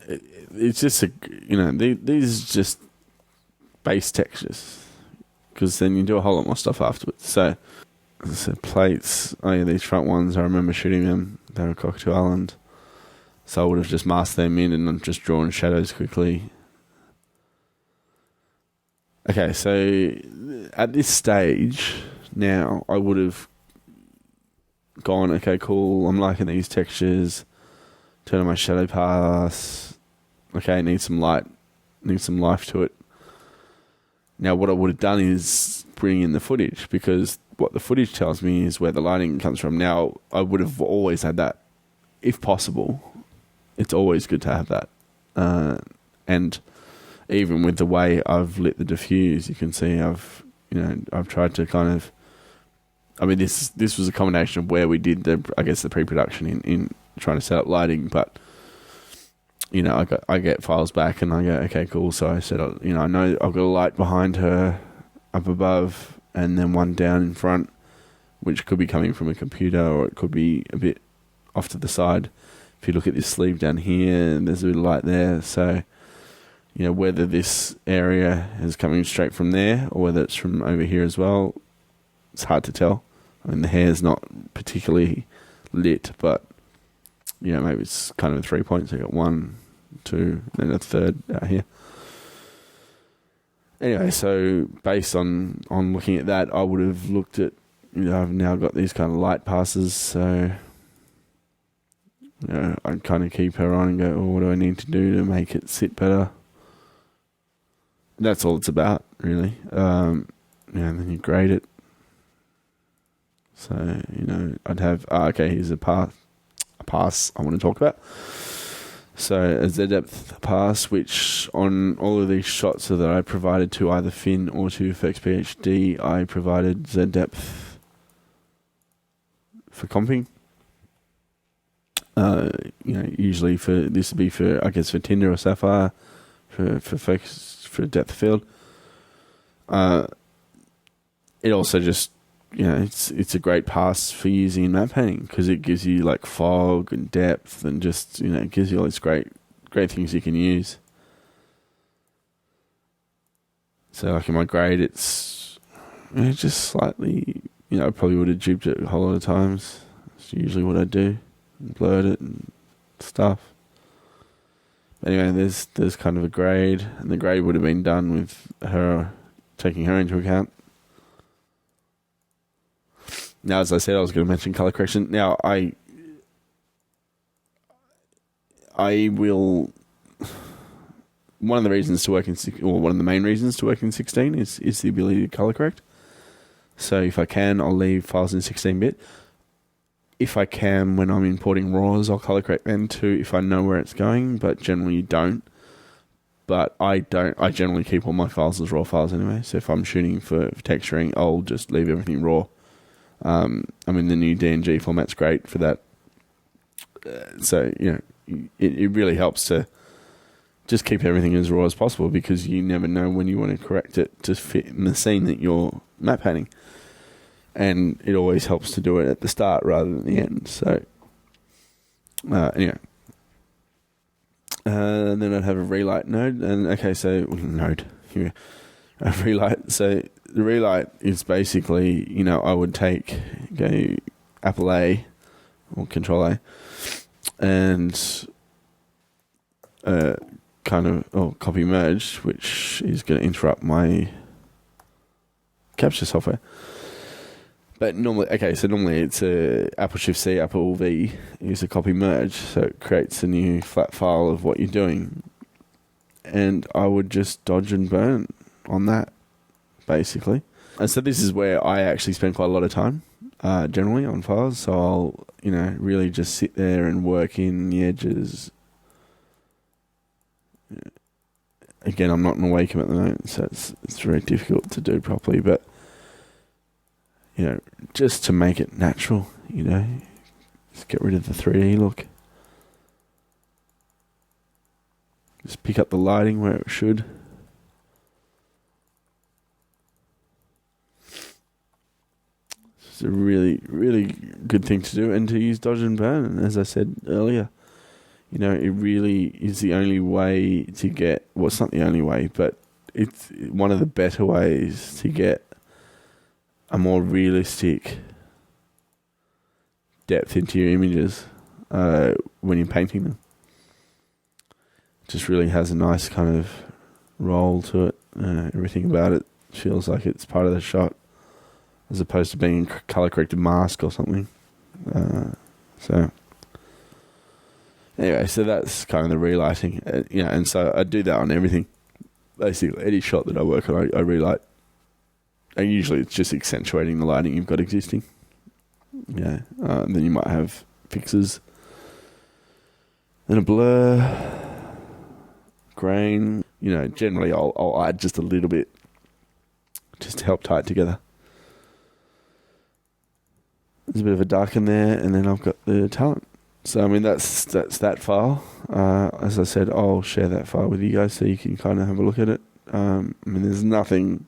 it's just these are just base textures, because then you do a whole lot more stuff afterwards. So plates. Oh yeah, these front ones, I remember shooting them. They were Cockatoo Island. So I would have just masked them in and just drawn shadows quickly. Okay, so at this stage now, I would have gone, okay, cool, I'm liking these textures. Turn on my shadow pass. Okay, need some light, need some life to it. Now, what I would have done is bring in the footage, because what the footage tells me is where the lighting comes from. Now, I would have always had that, if possible. It's always good to have that. And even with the way I've lit the diffuse, you can see I've tried to kind of. I mean, this was a combination of where we did the pre-production in trying to set up lighting, but I get files back and I go, okay, cool. So I said, I know I've got a light behind her, up above, and then one down in front, which could be coming from a computer or it could be a bit off to the side. If you look at this sleeve down here, there's a bit of light there. So, whether this area is coming straight from there or whether it's from over here as well, it's hard to tell. I mean, the hair's not particularly lit, but, maybe it's kind of 3 points. I got 1, 2, and a third out here. Anyway, so based on looking at that, I would have looked at, I've now got these kind of light passes, so, I'd kind of keep her on and go, what do I need to do to make it sit better? That's all it's about, really. And then you grade it. So, I'd have, here's a pass I want to talk about. So a Z-depth pass, which on all of these shots that I provided to either Finn or to Effects PhD, I provided Z-depth for comping. Usually this would be for Tinder or Sapphire, for focus, for depth of field. It also just, it's a great pass for using in map painting, because it gives you like fog and depth and just, it gives you all these great things you can use. So like in my grade, it's just slightly, I probably would have duped it a whole lot of times. That's usually what I do, blurred it and stuff. Anyway, there's kind of a grade, and the grade would have been done with her, taking her into account. Now, as I said, I was going to mention color correction. Now, I will. One of the reasons to work in, or one of the main reasons to work in 16 is the ability to color correct. So if I can, I'll leave files in 16-bit. If I can, when I'm importing RAWs, I'll color correct them too if I know where it's going, but generally you don't. But I generally keep all my files as RAW files anyway. So if I'm shooting for texturing, I'll just leave everything RAW. The new DNG format's great for that. So, it really helps to just keep everything as raw as possible, because you never know when you want to correct it to fit in the scene that you're map painting. And it always helps to do it at the start rather than the end. So, anyway. And then I'd have a relight node. And, a relight. So, the relight is basically, I would go Apple A or Control A and copy merge, which is going to interrupt my capture software. But normally it's a Apple Shift C, Apple V is a copy merge, so it creates a new flat file of what you're doing. And I would just dodge and burn on that, basically. And so this is where I actually spend quite a lot of time, generally, on files. So I'll, really just sit there and work in the edges. Again, I'm not in a Wacom at the moment, so it's very difficult to do properly. But, just to make it natural, just get rid of the 3D look. Just pick up the lighting where it should. It's a really, really good thing to do, and to use dodge and burn. And as I said earlier, it really is the only way to get, well, it's not the only way, but it's one of the better ways to get a more realistic depth into your images when you're painting them. It just really has a nice kind of roll to it. Everything about it feels like it's part of the shot, as opposed to being a color corrected mask or something. So anyway, so that's kind of the relighting, and so I do that on everything. Basically, any shot that I work on, I relight. And usually it's just accentuating the lighting you've got existing. And then you might have fixes, then a blur, grain. Generally I'll add just a little bit, just to help tie it together. There's a bit of a dark in there, and then I've got the talent. So I mean that's that file. As I said, I'll share that file with you guys so you can kind of have a look at it. There's nothing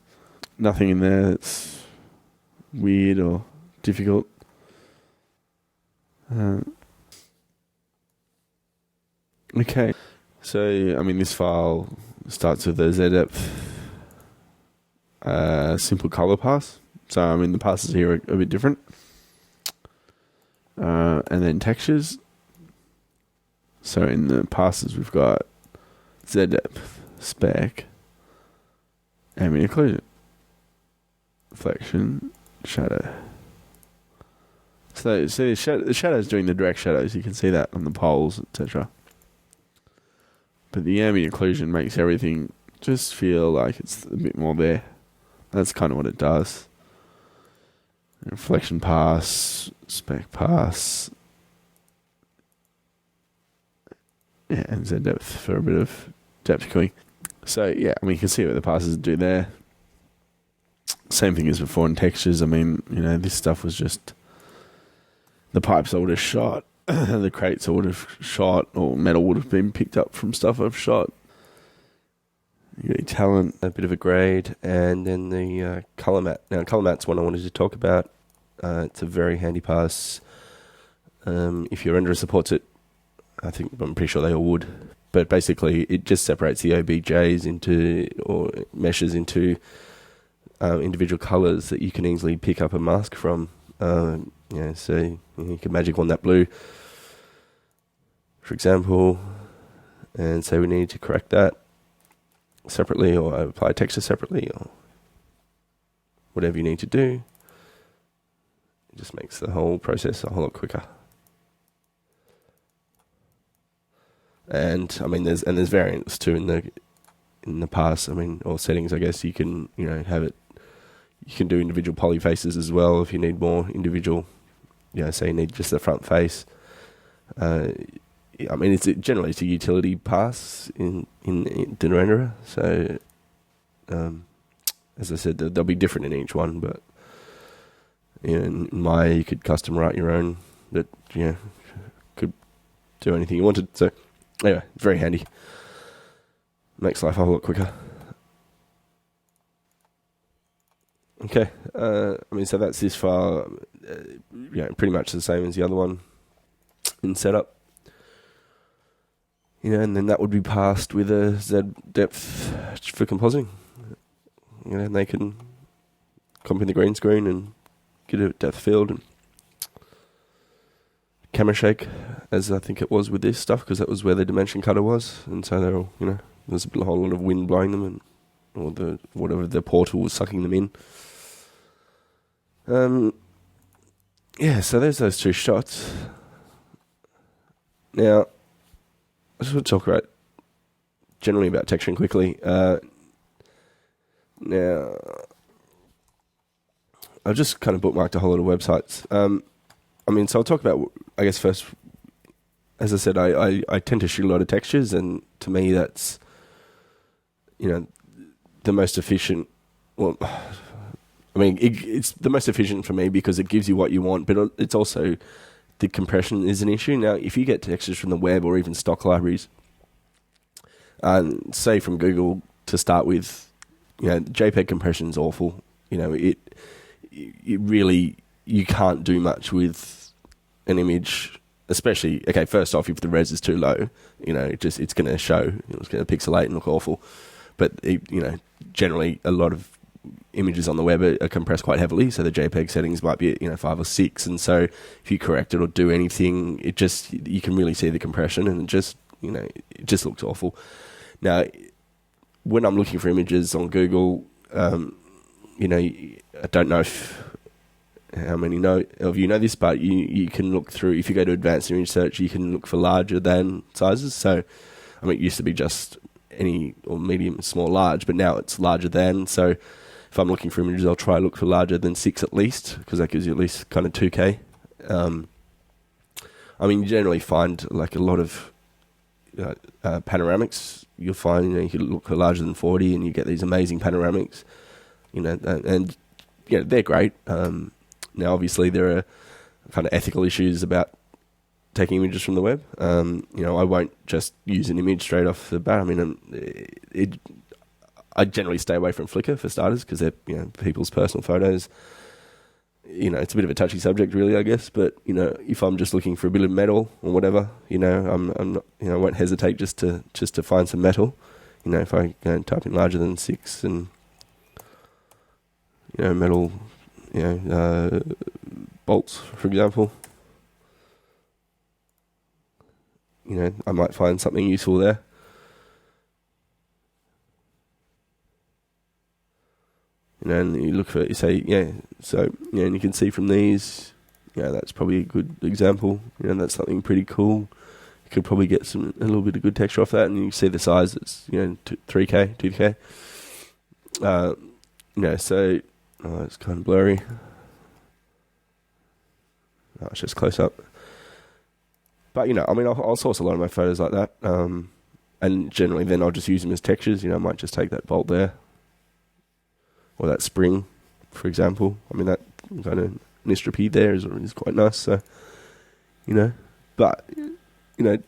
in there that's weird or difficult. Okay, so this file starts with a Z-depth simple color pass. So the passes here are a bit different. And then textures. So in the passes we've got Z-depth, spec, ambient occlusion, reflection, shadow. So the shadow's doing the direct shadows. You can see that on the poles, etc. But the ambient occlusion makes everything just feel like it's a bit more there. That's kind of what it does. Reflection pass, spec pass, and Z depth for a bit of depth queuing. So you can see what the passes do there. Same thing as before in textures. This stuff was just the pipes I would have shot, the crates I would have shot, or metal would have been picked up from stuff I've shot. You got your talent, a bit of a grade, and then the color mat. Now, color mat's one I wanted to talk about. It's a very handy pass. If your renderer supports it, I'm pretty sure they all would. But basically, it just separates the OBJs into, or meshes into individual colors that you can easily pick up a mask from. So you can magic on that blue, for example, and say we need to correct that separately, or apply texture separately, or whatever you need to do. It just makes the whole process a whole lot quicker. And there's variants too in the pass. Or settings. I guess you can have it. You can do individual poly faces as well if you need more individual. Say you need just the front face. It's generally a utility pass in the renderer. So, as I said, they'll be different in each one. But in Maya, you could custom write your own that could do anything you wanted. So, anyway, it's very handy. Makes life a whole lot quicker. Okay, so that's this file. Pretty much the same as the other one in setup. And then that would be passed with a Z depth for compositing. And they can comp in the green screen and get a depth field and camera shake, as I think it was with this stuff, because that was where the dimension cutter was, and so they're all, there's a whole lot of wind blowing them, or whatever the portal was sucking them in. So there's those two shots. Now, I just want to talk generally about texturing quickly. Now, I've just kind of bookmarked a whole lot of websites. So I'll talk about, I guess first, as I said, I tend to shoot a lot of textures, and to me that's, the most efficient, it's the most efficient for me because it gives you what you want, but it's also, the compression is an issue. Now, if you get textures from the web or even stock libraries, say from Google to start with, JPEG compression is awful. It really, you can't do much with an image especially, okay, first off, if the res is too low, it's going to show, it's going to pixelate and look awful. But, generally a lot of images on the web are compressed quite heavily, so the JPEG settings might be at 5 or 6, and so if you correct it or do anything, you can really see the compression, and it just looks awful. Now, when I'm looking for images on Google, I don't know how many of you know this, but you can look through, if you go to advanced image search, you can look for larger than sizes. So, it used to be just any, or medium, small, large, but now it's larger than. So if I'm looking for images, I'll try to look for larger than 6 at least, because that gives you at least kind of 2K. You generally find like a lot of panoramics. You'll find, you can look for larger than 40 and you get these amazing panoramics, and they're great. Now, obviously, there are kind of ethical issues about taking images from the web. I won't just use an image straight off the bat. I generally stay away from Flickr for starters, because they're people's personal photos. It's a bit of a touchy subject, really, I guess. But if I'm just looking for a bit of metal or whatever, I'm not, I won't hesitate just to find some metal. If I go and type in larger than 6 and metal, bolts, for example. I might find something useful there. And you look for, and you can see from these, that's probably a good example. That's something pretty cool. You could probably get a little bit of good texture off that, and you can see the size. It's 3K, 2K. So it's kind of blurry. No, it's just close up. But I'll source a lot of my photos like that, and generally then I'll just use them as textures. I might just take that bolt there, or that spring, for example. That kind of nistropy there is quite nice. So, but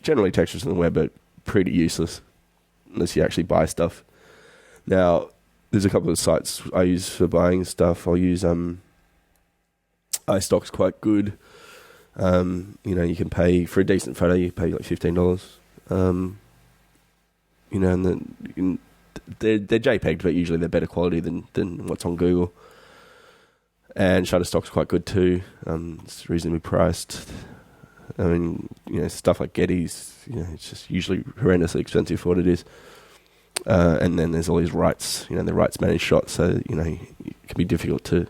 generally textures on the web are pretty useless unless you actually buy stuff. Now, there's a couple of sites I use for buying stuff. I'll use iStock's quite good. You can pay for a decent photo. You pay like $15. And then they're JPEG, but usually they're better quality than what's on Google. And Shutterstock's quite good too. It's reasonably priced. Stuff like Getty's, it's just usually horrendously expensive for what it is. And then there's all these rights, the rights managed shots, so it can be difficult to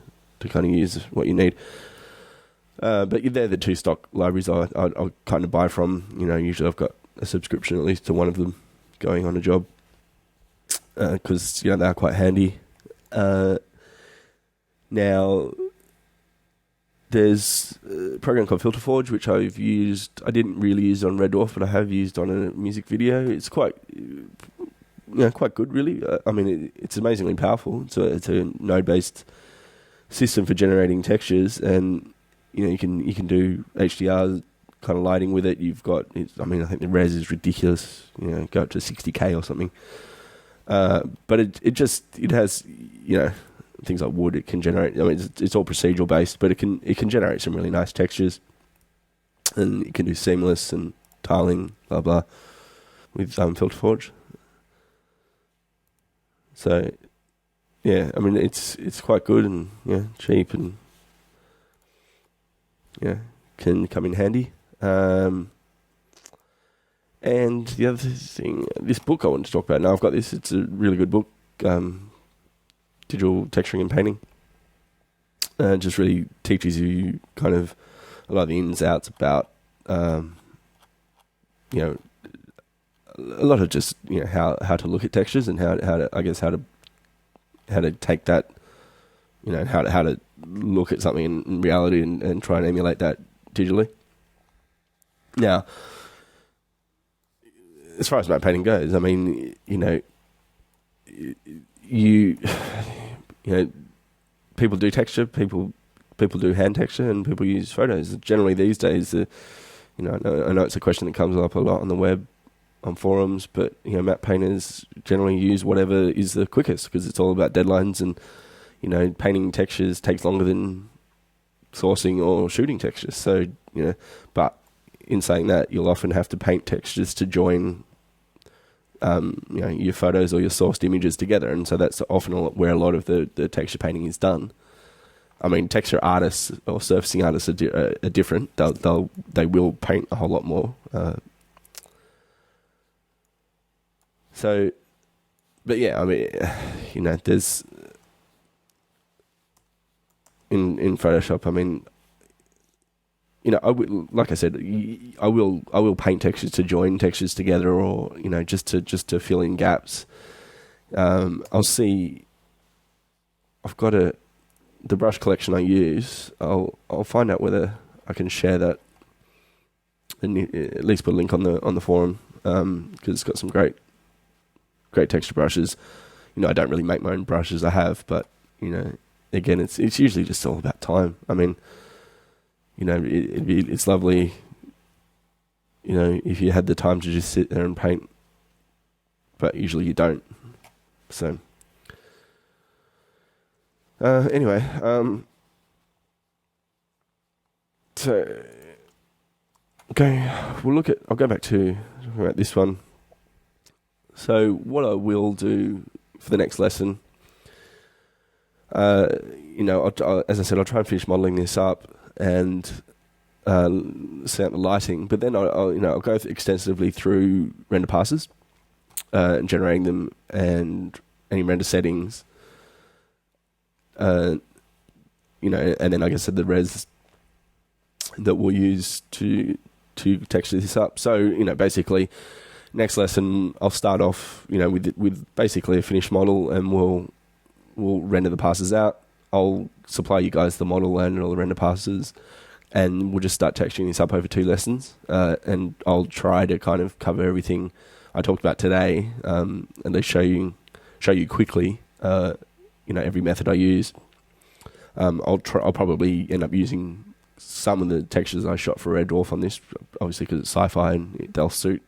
kind of use what you need. But they're the two stock libraries I'll kind of buy from. Usually I've got a subscription at least to one of them going on a job, because they are quite handy. Now, there's a program called FilterForge, which I've used. I didn't really use on Red Dwarf, but I have used on a music video. It's quite good, really. It's amazingly powerful. It's a node-based system for generating textures, and you can do HDR kind of lighting with it. You've got, I think the res is ridiculous. Go up to 60K or something. But it has things like wood. It can generate. It's all procedural based, but it can generate some really nice textures, and it can do seamless and tiling, blah blah, with FilterForge. So it's quite good and cheap and can come in handy. And the other thing, this book I want to talk about now, I've got this. It's a really good book, Digital Texturing and Painting. It just really teaches you kind of a lot of the ins and outs about, a lot of just how to look at textures and how to take that, how to look at something in reality and try and emulate that digitally. Now, as far as matte painting goes, people do texture, people do hand texture, and people use photos. Generally these days, I know it's a question that comes up a lot on the web, on forums, but matte painters generally use whatever is the quickest, because it's all about deadlines, and painting textures takes longer than sourcing or shooting textures. So but in saying that, you'll often have to paint textures to join your photos or your sourced images together, and so that's often where a lot of the texture painting is done. I mean, texture artists or surfacing artists are different. They will paint a whole lot more. But yeah, I mean, there's in Photoshop. I mean, like I said, I will paint textures to join textures together, or just to fill in gaps. I'll see. I've got the brush collection I use. I'll find out whether I can share that, and at least put a link on the forum, because it's got some great texture brushes. I don't really make my own brushes. I have, but again, it's usually just all about time. I mean, it's lovely, if you had the time to just sit there and paint, but usually you don't. So, anyway, I'll go back to talking about this one. So what I will do for the next lesson, as I said, I'll try and finish modelling this up and set up the lighting. But then I'll go extensively through render passes, and generating them, and any render settings. And then, like I said, the res that we'll use to texture this up. So basically, next lesson I'll start off with basically a finished model, and we'll render the passes out. I'll supply you guys the model and all the render passes, and we'll just start texturing this up over 2 lessons. And I'll try to kind of cover everything I talked about today, and they show you quickly every method I use. I'll probably end up using some of the textures I shot for Red Dwarf on this, obviously because it's sci-fi and they'll suit.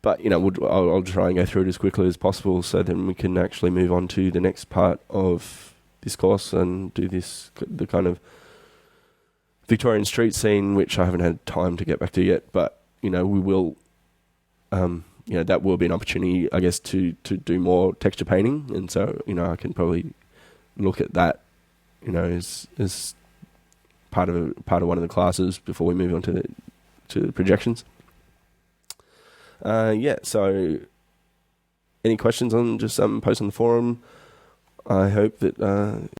But I'll try and go through it as quickly as possible, so then we can actually move on to the next part of this course and do the kind of Victorian street scene, which I haven't had time to get back to yet. But we will, that will be an opportunity, I guess, to do more texture painting, and so I can probably look at that, as part of one of the classes before we move on to the projections. So any questions on just post on the forum. I hope that